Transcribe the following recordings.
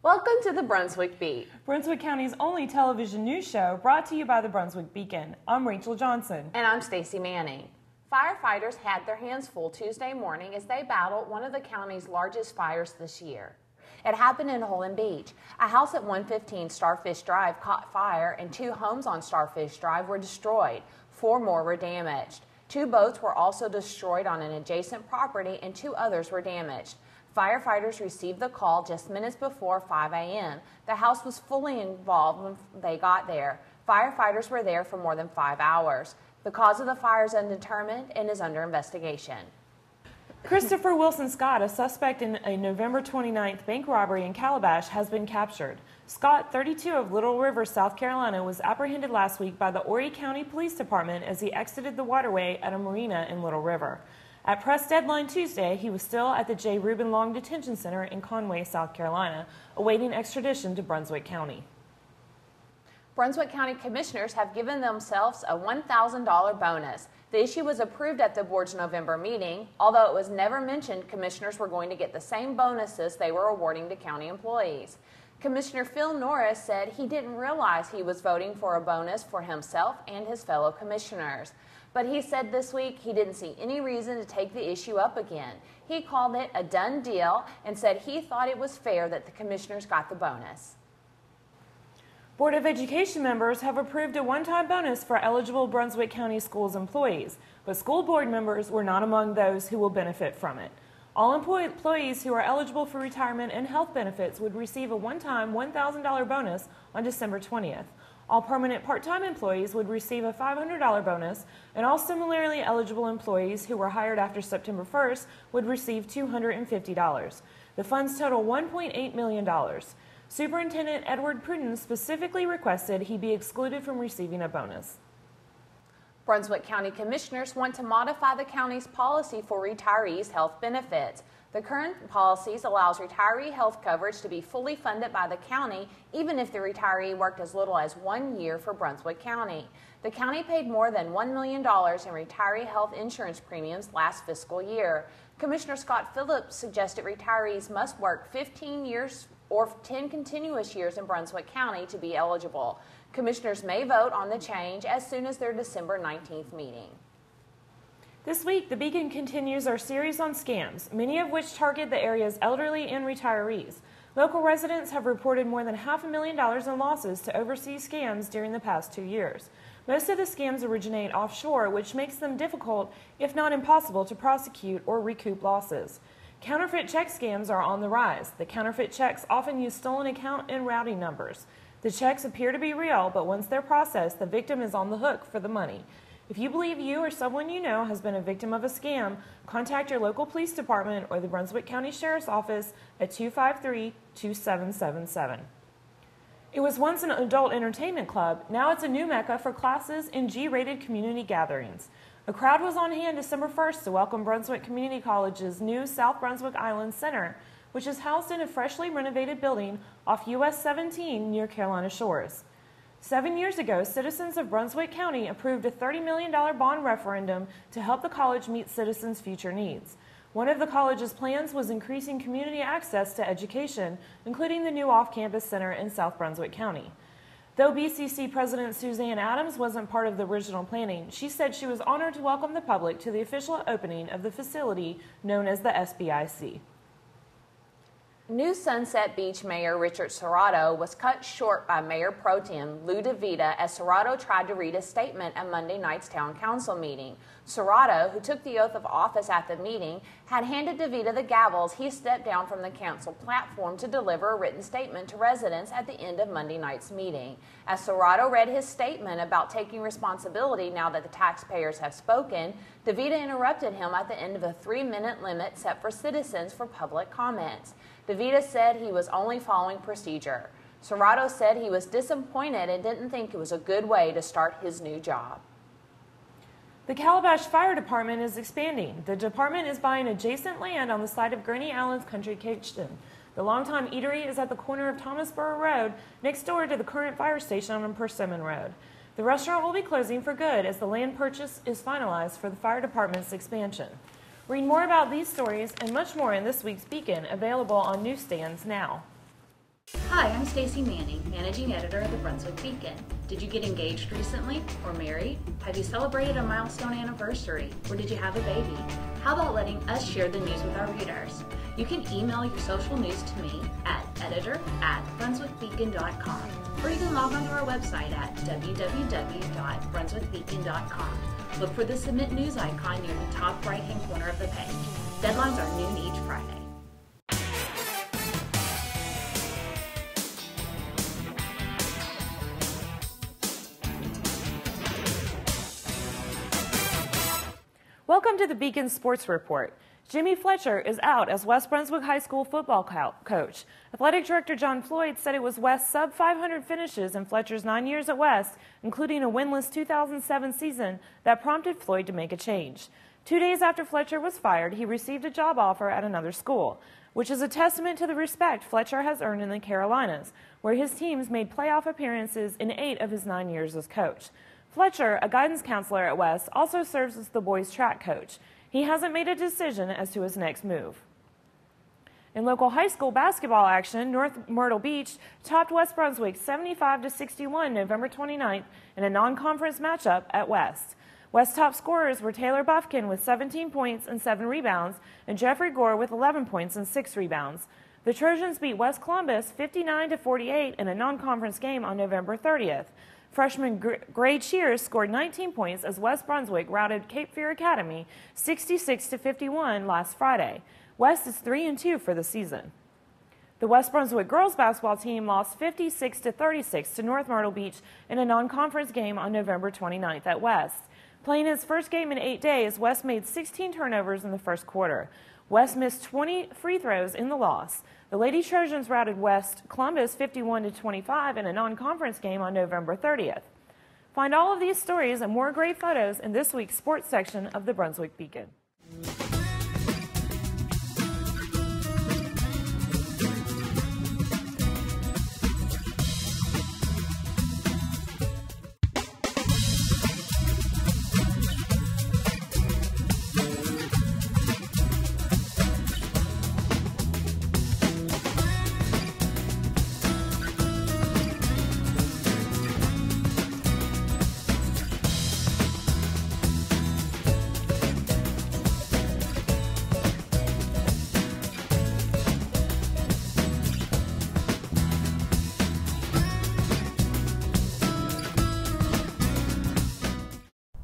Welcome to the Brunswick Beat, Brunswick County's only television news show brought to you by the Brunswick Beacon. I'm Rachel Johnson. And I'm Stacy Manning. Firefighters had their hands full Tuesday morning as they battled one of the county's largest fires this year. It happened in Holland Beach. A house at 115 Starfish Drive caught fire and 2 homes on Starfish Drive were destroyed. 4 more were damaged. 2 boats were also destroyed on an adjacent property and 2 others were damaged. Firefighters received the call just minutes before 5 a.m. The house was fully involved when they got there. Firefighters were there for more than 5 hours. The cause of the fire is undetermined and is under investigation. Christopher Wilson Scott, a suspect in a November 29th bank robbery in Calabash, has been captured. Scott, 32, of Little River, South Carolina, was apprehended last week by the Horry County Police Department as he exited the waterway at a marina in Little River. At press deadline Tuesday, he was still at the J. Reuben Long Detention Center in Conway, South Carolina, awaiting extradition to Brunswick County. Brunswick County Commissioners have given themselves a $1,000 bonus. The issue was approved at the board's November meeting. Although it was never mentioned commissioners were going to get the same bonuses they were awarding to county employees. Commissioner Phil Norris said he didn't realize he was voting for a bonus for himself and his fellow commissioners. But he said this week he didn't see any reason to take the issue up again. He called it a done deal and said he thought it was fair that the commissioners got the bonus. Board of Education members have approved a one-time bonus for eligible Brunswick County Schools employees, but school board members were not among those who will benefit from it. All employees who are eligible for retirement and health benefits would receive a one-time $1,000 bonus on December 20th. All permanent part-time employees would receive a $500 bonus, and all similarly eligible employees who were hired after September 1st would receive $250. The funds total $1.8 million. Superintendent Edward Pruden specifically requested he be excluded from receiving a bonus. Brunswick County Commissioners want to modify the county's policy for retirees' health benefits. The current policy allows retiree health coverage to be fully funded by the county even if the retiree worked as little as 1 year for Brunswick County. The county paid more than $1 million in retiree health insurance premiums last fiscal year. Commissioner Scott Phillips suggested retirees must work 15 years or 10 continuous years in Brunswick County to be eligible. Commissioners may vote on the change as soon as their December 19th meeting. This week, the Beacon continues our series on scams, many of which target the area's elderly and retirees. Local residents have reported more than $500,000 in losses to overseas scams during the past 2 years. Most of the scams originate offshore, which makes them difficult, if not impossible, to prosecute or recoup losses. Counterfeit check scams are on the rise. The counterfeit checks often use stolen account and routing numbers. The checks appear to be real, but once they're processed, the victim is on the hook for the money. If you believe you or someone you know has been a victim of a scam, contact your local police department or the Brunswick County Sheriff's Office at 253-2777. It was once an adult entertainment club. Now it's a new mecca for classes and G-rated community gatherings. A crowd was on hand December 1st to welcome Brunswick Community College's new South Brunswick Island Center, which is housed in a freshly renovated building off US 17 near Carolina Shores. 7 years ago, citizens of Brunswick County approved a $30 million bond referendum to help the college meet citizens' future needs. One of the college's plans was increasing community access to education, including the new off-campus center in South Brunswick County. Though BCC President Suzanne Adams wasn't part of the original planning, she said she was honored to welcome the public to the official opening of the facility known as the SBIC. New Sunset Beach Mayor Richard Serrato was cut short by Mayor Pro Tem Lou DeVita as Serrato tried to read a statement at Monday night's Town Council meeting. Serrato, who took the oath of office at the meeting, had handed DeVita the gavel as he stepped down from the council platform to deliver a written statement to residents at the end of Monday night's meeting. As Serrato read his statement about taking responsibility now that the taxpayers have spoken, DeVita interrupted him at the end of a 3-minute limit set for citizens for public comments. DeVita said he was only following procedure. Serrato said he was disappointed and didn't think it was a good way to start his new job. The Calabash Fire Department is expanding. The department is buying adjacent land on the site of Gurney Allen's Country Kitchen. The longtime eatery is at the corner of Thomasboro Road, next door to the current fire station on Persimmon Road. The restaurant will be closing for good as the land purchase is finalized for the fire department's expansion. Read more about these stories and much more in this week's Beacon, available on newsstands now. Hi, I'm Stacy Manning, Managing Editor of the Brunswick Beacon. Did you get engaged recently or married? Have you celebrated a milestone anniversary? Or did you have a baby? How about letting us share the news with our readers? You can email your social news to me at editor@brunswickbeacon.com, or you can log on to our website at www.brunswickbeacon.com. Look for the Submit News icon near the top right-hand corner of the page. Deadlines are noon each Friday. Welcome to the Beacon Sports Report. Jimmy Fletcher is out as West Brunswick High School football coach. Athletic Director John Floyd said it was West's sub-500 finishes in Fletcher's 9 years at West, including a winless 2007 season, that prompted Floyd to make a change. 2 days after Fletcher was fired, he received a job offer at another school, which is a testament to the respect Fletcher has earned in the Carolinas, where his teams made playoff appearances in 8 of his 9 years as coach. Fletcher, a guidance counselor at West, also serves as the boys' track coach. He hasn't made a decision as to his next move. In local high school basketball action, North Myrtle Beach topped West Brunswick 75-61 November 29th in a non-conference matchup at West. West top scorers were Taylor Buffkin with 17 points and 7 rebounds, and Jeffrey Gore with 11 points and 6 rebounds. The Trojans beat West Columbus 59-48 in a non-conference game on November 30th. Freshman Gray Cheers scored 19 points as West Brunswick routed Cape Fear Academy 66-51 last Friday. West is 3-2 for the season. The West Brunswick girls basketball team lost 56-36 to North Myrtle Beach in a non-conference game on November 29th at West. Playing its first game in 8 days, West made 16 turnovers in the first quarter. West missed 20 free throws in the loss. The Lady Trojans routed West Columbus 51-25 in a non-conference game on November 30th. Find all of these stories and more great photos in this week's sports section of the Brunswick Beacon.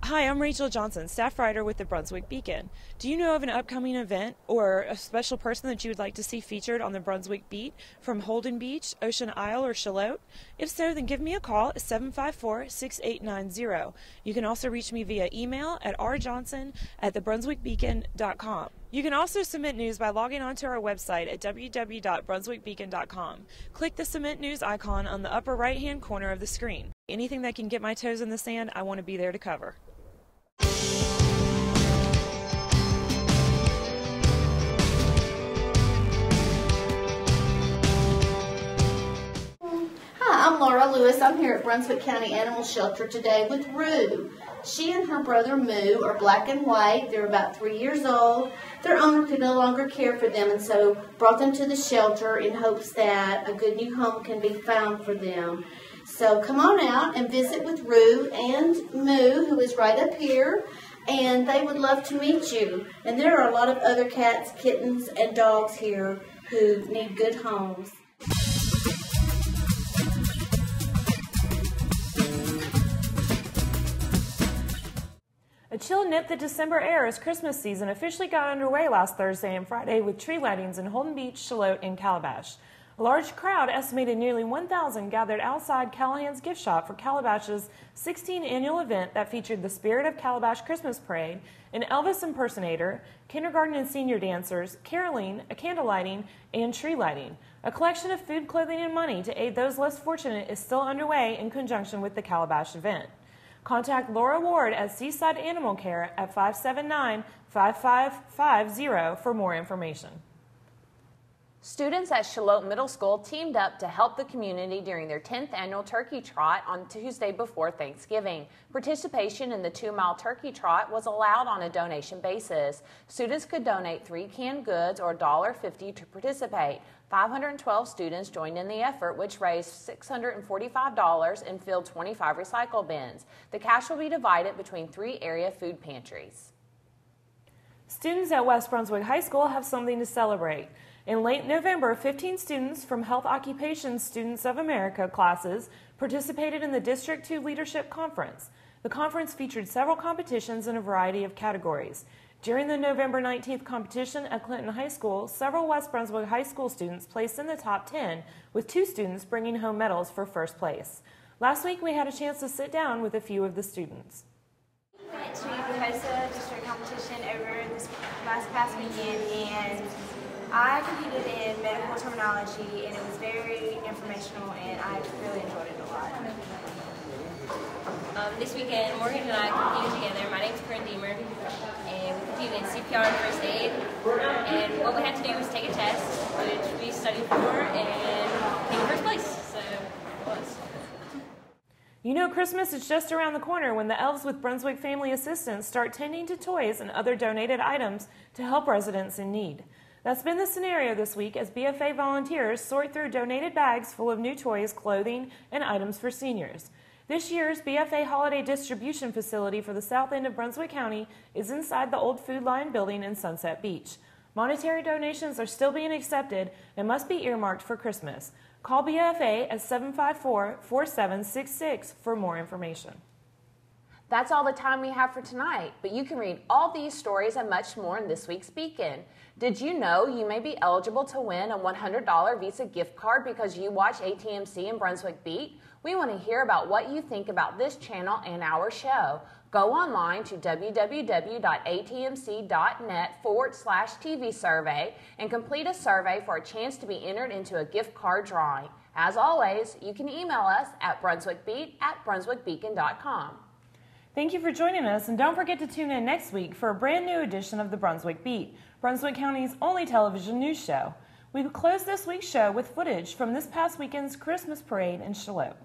Hi, I'm Rachel Johnson, staff writer with the Brunswick Beacon. Do you know of an upcoming event or a special person that you would like to see featured on the Brunswick Beat from Holden Beach, Ocean Isle, or Shallotte? If so, then give me a call at 754-6890. You can also reach me via email at rjohnson@thebrunswickbeacon.com. You can also submit news by logging onto our website at www.brunswickbeacon.com. Click the Submit News icon on the upper right-hand corner of the screen. Anything that can get my toes in the sand, I want to be there to cover. Hi, I'm Laura Lewis. I'm here at Brunswick County Animal Shelter today with Rue. She and her brother Moo are black and white. They're about 3 years old. Their owner could no longer care for them and so brought them to the shelter in hopes that a good new home can be found for them. So come on out and visit with Rue and Moo, who is right up here, and they would love to meet you. And there are a lot of other cats, kittens, and dogs here who need good homes. A chill nipped the December air as Christmas season officially got underway last Thursday and Friday with tree lightings in Holden Beach, Shallotte, and Calabash. A large crowd, estimated nearly 1,000, gathered outside Callahan's gift shop for Calabash's 16th annual event that featured the Spirit of Calabash Christmas Parade, an Elvis impersonator, kindergarten and senior dancers, caroling, a candle lighting, and tree lighting. A collection of food, clothing, and money to aid those less fortunate is still underway in conjunction with the Calabash event. Contact Laura Ward at Seaside Animal Care at 579-5550 for more information. Students at Shallotte Middle School teamed up to help the community during their 10th annual turkey trot on Tuesday before Thanksgiving. Participation in the 2-mile turkey trot was allowed on a donation basis. Students could donate 3 canned goods or $1.50 to participate. 512 students joined in the effort, which raised $645 and filled 25 recycle bins. The cash will be divided between 3 area food pantries. Students at West Brunswick High School have something to celebrate. In late November, 15 students from Health Occupations Students of America classes participated in the District 2 Leadership Conference. The conference featured several competitions in a variety of categories. During the November 19th competition at Clinton High School, several West Brunswick High School students placed in the top 10, with 2 students bringing home medals for first place. Last week, we had a chance to sit down with a few of the students. We went to the HOSA district competition over this past weekend, and I competed in medical terminology, and it was very informational, and I really enjoyed it a lot. This weekend, Morgan and I competed together. My name's Corinne Deemer, and we competed in CPR and first aid. And what we had to do was take a test, which we studied for, and came in first place. So it was. You know Christmas is just around the corner when the elves with Brunswick Family Assistance start tending to toys and other donated items to help residents in need. That's been the scenario this week as BFA volunteers sort through donated bags full of new toys, clothing, and items for seniors. This year's BFA Holiday Distribution Facility for the south end of Brunswick County is inside the old Food Line building in Sunset Beach. Monetary donations are still being accepted and must be earmarked for Christmas. Call BFA at 754-4766 for more information. That's all the time we have for tonight, but you can read all these stories and much more in this week's Beacon. Did you know you may be eligible to win a $100 Visa gift card because you watch ATMC and Brunswick Beat? We want to hear about what you think about this channel and our show. Go online to www.atmc.net/TV survey and complete a survey for a chance to be entered into a gift card drawing. As always, you can email us at brunswickbeat@brunswickbeacon.com. Thank you for joining us, and don't forget to tune in next week for a brand new edition of the Brunswick Beat, Brunswick County's only television news show. We will close this week's show with footage from this past weekend's Christmas parade in Shallotte.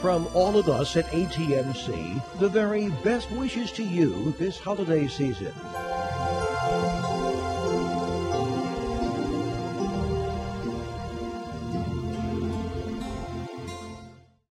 From all of us at ATMC, the very best wishes to you this holiday season.